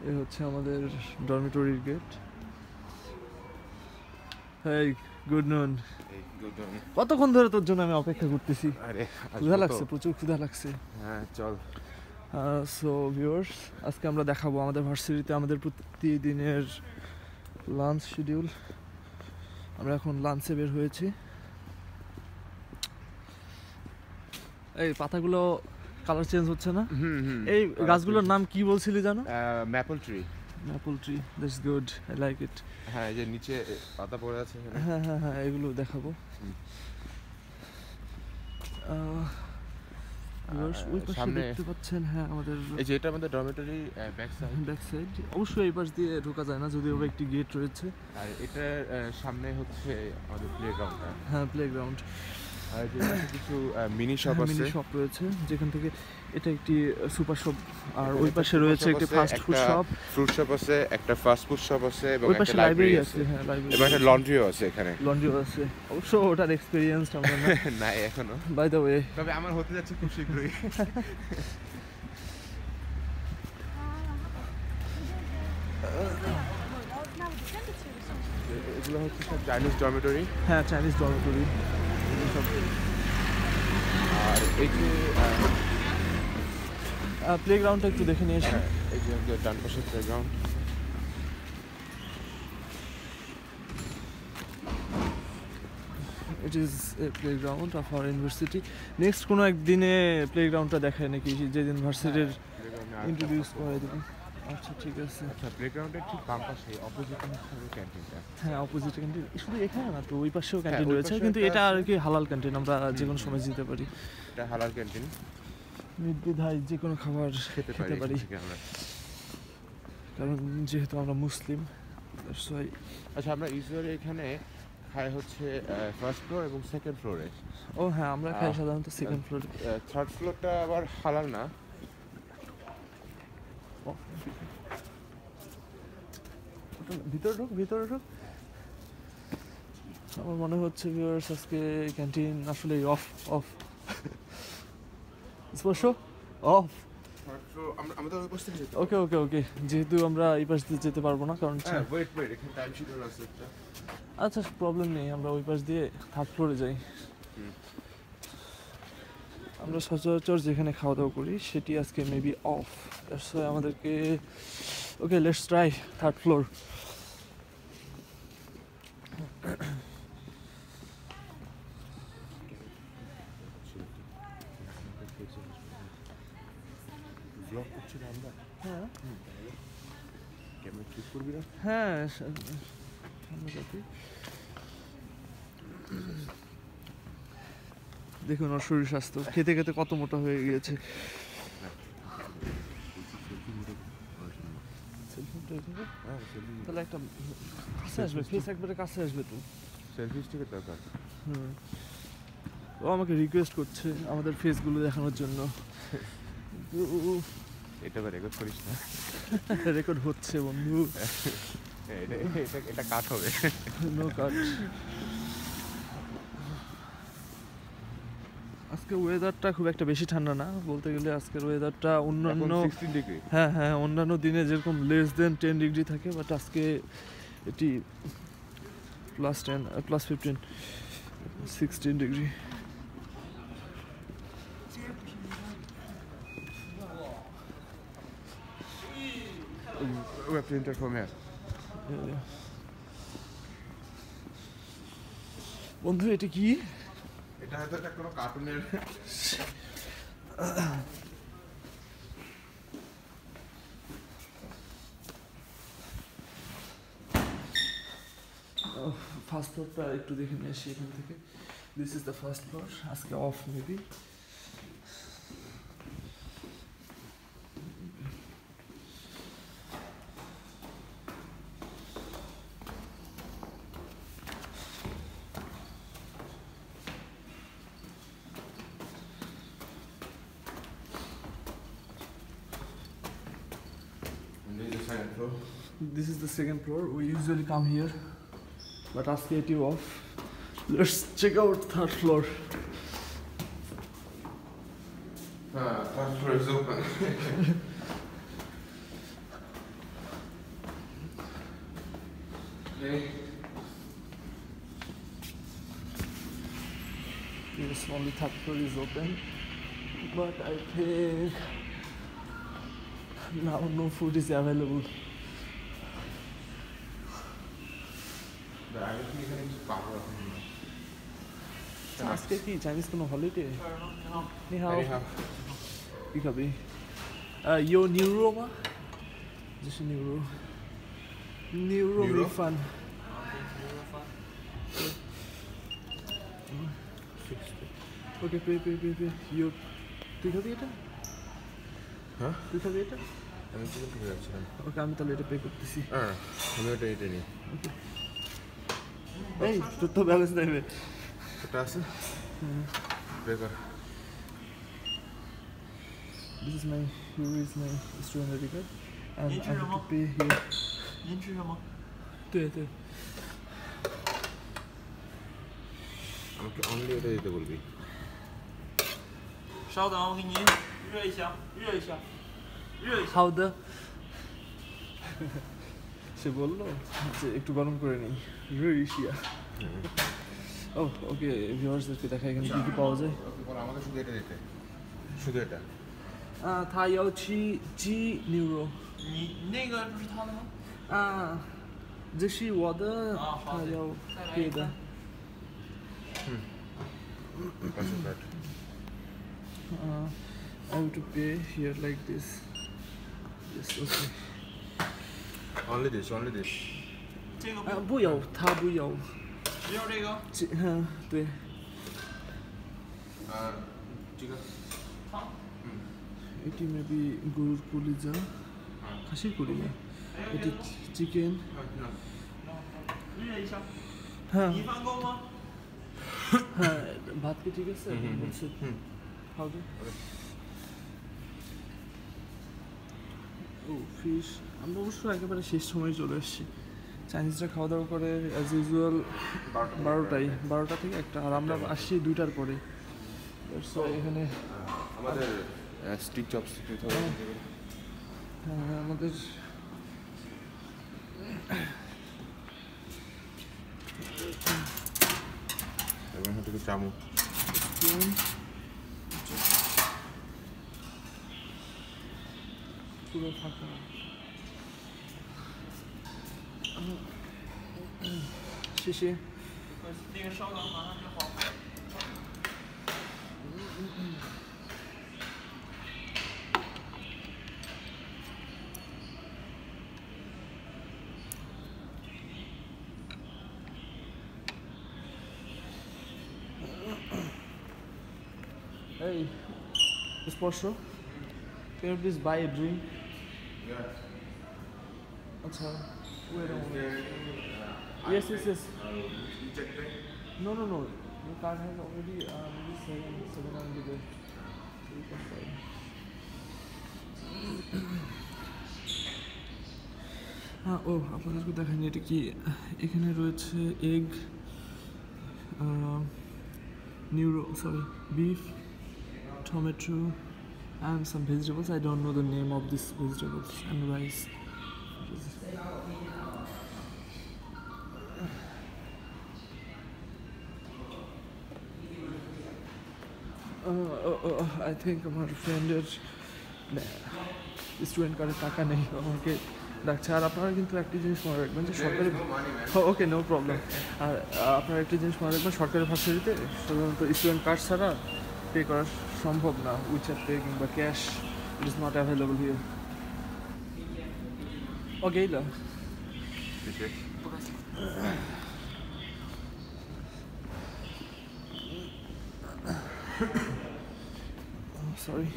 এই হচ্ছে আমাদের ডরমিটরির গেট। হেই গুড নুন। কতক্ষণ ধরে তোর জন্য আমি অপেক্ষা করতেছি। আরে ক্ষুধা লাগছে, প্রচুর ক্ষুধা লাগছে। হ্যাঁ চল। সো ভিউয়ার্স, আজকে আমরা দেখাবো আমাদের ভার্সিটিতে আমাদের প্রতিদিনের লাঞ্চ শিডিউল। আমরা এখন লাঞ্চে বের হয়েছি। এই পাতাগুলো কালার চেঞ্জ হচ্ছে না? এই গাছগুলোর নাম কি বলছিলি জানো? Maple tree. Maple tree, that's good, I like it. হ্যাঁ, এই যে নিচে পাতা পড়ে আছে। হ্যাঁ হ্যাঁ হ্যাঁ, এগুলো দেখাবো। ওই পাশে দেখতে পাচ্ছেন, হ্যাঁ আমাদের এই যে এটা আমাদের ডরমিটরি ব্যাক সাইড। অবশ্যই এই পাশ দিয়ে ঢোকা যায় না, যদিও একটি গেট রয়েছে। আর এটার সামনে হচ্ছে আমাদের প্লেগ্রাউন্ডটা। হ্যাঁ, প্লেগ্রাউন্ড। আর যেখানে কিছু মিনি শপ আছে, মিনি শপ রয়েছে, যেখান থেকে এটা একটি সুপার শপ। আর ওই পাশে রয়েছে একটি fast food shop, fruit shop আছে, একটা ফাস্ট ফুড শপ আছে, এবং ওই পাশে লাইব্রেরি আছে। হ্যাঁ, লাইব্রেরি এবং একটা লন্ড্রিও আছে এখানে। লন্ড্রিও আছে, অবশ্য ওটার এক্সপেরিয়েন্স আমরা না এখনো, বাই দ্য ওয়ে। তবে আমার হতে যাচ্ছে খুব শীঘ্রই। এগুলো হচ্ছে সব চাইনিজ ডরমিটরি। হ্যাঁ, চাইনিজ ডরমিটরি। আর এই যে প্লেগ্রাউন্ডটা একটু দেখে নিয়ে এসে, এই যে ডান পাশে playground. It is a playground of our university. Next কোনো একদিনে প্লেগ্রাউন্ডটা দেখায় নাকি, যেদিন ভার্সিটির ইন্ট্রোডিউস করে দেবেন। আচ্ছা ঠিক আছে। আচ্ছা, প্লেগ্রাউন্ডের ঠিক বাম পাশে অপোজিটে হচ্ছে ক্যান্টিনটা। হ্যাঁ, অপোজিটে ক্যান্টিন। শুধু এখানে না তো, ওই পাশেও ক্যান্টিন রয়েছে, কিন্তু এটা আর কি হালাল ক্যান্টিন, আমরা যে কোনো সময় যেতে পারি। এটা হালাল ক্যান্টিন, নির্দ্বিধায় যে কোনো খাবার খেতে পারি, কারণ যেহেতু আমরা মুসলিম। আচ্ছা, আমরা ইউজুয়ালি এখানে খাই হচ্ছে ফার্স্ট ফ্লোর এবং সেকেন্ড ফ্লোরে। ও হ্যাঁ, আমরা খাই সাধারণত সেকেন্ড ফ্লোরে। থার্ড ফ্লোরটা আবার হালাল না। ভিতরে ঢুক। আমার মনে হচ্ছে ভিউয়ার্স, আজকে ক্যান্টিন আসলে অফ স্পর্শ অফ। ওকে, যেহেতু আমরা এই পাশ দিয়ে যেতে পারবো না, কারণ আচ্ছা প্রবলেম নেই, আমরা ওই পাশ দিয়ে থার্ড ফ্লোরে যাই। আমরা সচরাচর যেখানে খাওয়া দাওয়া করি সেটি আজকে মেবি অফ, আমাদেরকে okay let's try third floor. হ্যাঁ, দেখুন ওর শরীর স্বাস্থ্য, খেতে খেতে কত মোটা হয়ে গিয়েছে। তাহলে একটা কাছে আসবে, ফেস একবারে কাছে আসবে তো, সেলফি স্টিকের দরকার। ও আমাকে রিকোয়েস্ট করছে আমাদের ফেসগুলো দেখানোর জন্য। এটা রেকর্ড করিস না। রেকর্ড হচ্ছে বন্ধু। এটা কাট হবে, নো কাট। আজকে ওয়েদারটা খুব একটা বেশি ঠান্ডা না, বলতে গেলে আজকের ওয়েদারটা অন্যান্য, হ্যাঁ অন্যান্য দিনে যেরকম লেস দেন 10 ডিগ্রি থাকে, বাট আজকে এটি +10 +15 16 degree. We have to enter from here. বন্ধু এটা কি? এটা হয়তো একটা কোনো কার্টুনের। ফার্স্ট ফ্লোরটা একটু দেখে নিয়ে আসি এখান থেকে। This is the first floor, আজকে off maybe. This is the second floor. We usually come here, but ask it off. Let's check out third floor. Third floor is open. Yes, only third floor is open, but I think now no food is available. আজকে কি Chinese কোনো holiday? নি হাও কি খাবি? ইয়ো neuro মা? 这是牛肉，牛肉米饭。ওকে pay pay pay pay ইয়ো তুই খাবি এটা? হ্যাঁ তুই খাবি এটা? আমি চিকেন খেতে যাচ্ছিলাম। ওকে আমি তাহলে এটা পে করতেছি। হ্যাঁ আমি ওটা এটা নিই। এই তোর তো ব্যালেন্স দেবে। এটা আছে? পে কর। This is my student ID card and I have to pay here. 您吃什么？对对。 আমাকে অনলি এটা দিতে বলবি।稍等，我给您热一下，热一下，热一下。好的。সে বললো যে একটু গরম করে নিই রুইশিয়া। ও ওকে ভিউয়ার্সদেরকে দেখা এখানে কি কি পাওয়া যায়। আমাকে শুধু এটা দিতে, শুধু এটা।他要鸡牛肉。你那个不是他的吗？这是我的，他要别的。I have to pay here like this. Yes, okay. Only this, only this. 这个不有，他不有。只有这个。对。这个。এটি মেবি গরুর কলিজা, খাসির কলিজা, এটি চিকেন। হ্যাঁ হ্যাঁ ভাত কি ঠিক আছে? বলছে হবে। ও ফিশ। আমরা অবশ্য একেবারে শেষ সময় চলে এসেছি। চাইনিজরা খাওয়া দাওয়া করে অ্যাজ ইউজুয়াল 12টা থেকে 1টা, আর আমরা আসছি 2টার পরে। এখানে আমাদের স্টিক চপস্টিক দিতে হবে। হ্যাঁ আমাদের এবং হচ্ছে চামচ। পুরো ফাঁকা। শেষে 那个稍等，马上就好。Hey, Esposho, can you please buy a drink? Yeah. Acha, wait a moment. Yes. No. Your card has already maybe 700 there. So you can buy. আপনাদেরকে দেখাইনি এটা কি। এখানে রয়েছে egg, beef, tomato, and some vegetables. I don't know the name of these vegetables, and rice. I think আমার ফ্রেন্ডের student কার্ডে টাকা নেই, আমাকে ডাকছে। আর আপনারা কিন্তু একটা জিনিস মনে রাখবেন যে সরকারি, ওকে নো প্রবলেম। আর আপনারা একটা জিনিস মনে রাখবেন, সরকারি ভার্সিটিতে সাধারণত স্টুডেন্ট কার্ড ছাড়া পে করা সম্ভব না। উইচার পে কিংবা cash, it is not available here. Okay এইলা sorry.